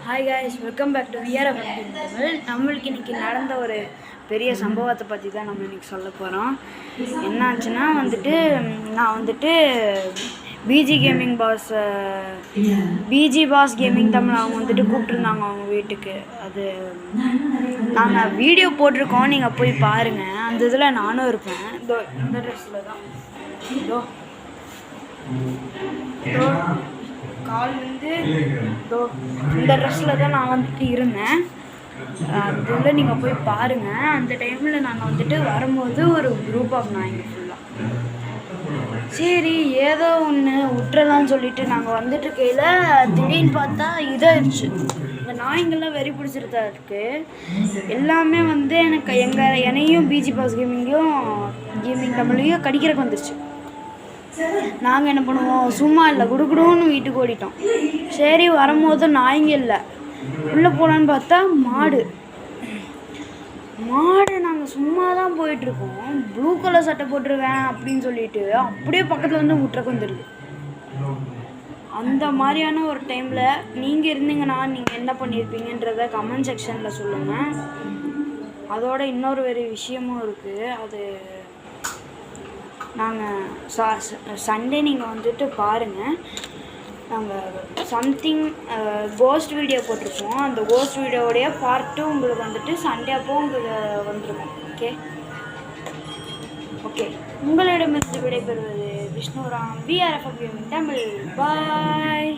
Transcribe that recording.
Hi guys, welcome back to VRF Tamil. நம்மளுக்கு இன்றைக்கி நடந்த ஒரு பெரிய சம்பவத்தை பற்றி தான் நம்ம இன்றைக்கி சொல்ல போகிறோம். என்னாச்சுன்னா நான் பிஜி பாஸ் கேமிங் தமிழ் அவங்க கூப்பிட்ருந்தாங்க அவங்க வீட்டுக்கு. அது நாங்கள் வீடியோ போட்டிருக்கோம், நீங்கள் போய் பாருங்கள். அந்த இதில் நானும் இருப்பேன். இந்த ட்ரெஸ்ஸில் தான் கால் இந்த ட்ரெஸ்ஸில் தான் நான் இருந்தேன். அதில் நீங்கள் போய் பாருங்கள். அந்த டைமில் நாங்கள் வரும்போது ஒரு குரூப் ஆஃப் நாய்ங்க ஃபுல்லாக. சரி ஏதோ ஒன்று விட்டுறலான்னு சொல்லிட்டு நாங்கள் இருக்கையில் திடீர்னு பார்த்தா இதாகிடுச்சு. இந்த நாய்ங்கள்லாம் வெறி பிடிச்சிருந்தா இருக்குது. எல்லாமே எனக்கு என்னையும் பிஜி பாஸ் கேமிங் தமிழையும் கடிக்கிறக்கு வந்துருச்சு. நாங்கள் என்ன பண்ணுவோம், சும்மா இல்லை குடுக்குடுன்னு வீட்டுக்கு ஓடிட்டோம். சரி வரும்போது நாய்ங்க இல்லை, உள்ளே போகலான்னு பார்த்தா மாடு நாங்கள் சும்மா தான் போயிட்டுருக்கோம். ப்ளூ கலர் சட்டை போட்டுருவேன் அப்படின்னு சொல்லிட்டு அப்படியே பக்கத்தில் விட்டுறக்கு வந்துடுது. அந்த மாதிரியான ஒரு டைமில் நீங்கள் இருந்தீங்கன்னா நீங்கள் என்ன பண்ணியிருப்பீங்கன்றத கமெண்ட் செக்ஷனில் சொல்லுங்கள். அதோட இன்னொரு விஷயமும் இருக்குது. அது நாங்கள் சண்டே நீங்கள் பாருங்கள். நாங்கள் சம்திங் கோஸ்ட் வீடியோ போட்டிருக்கோம். அந்த கோஸ்ட் வீடியோவுடைய பார்ட் 2 உங்களுக்கு சண்டே அப்போ உங்களுக்கு வந்துருக்கும். ஓகே உங்களிடமிருந்து விடைபெறுவது விஷ்ணுராம், விஆர்எஃப் தமிழ். பாய்.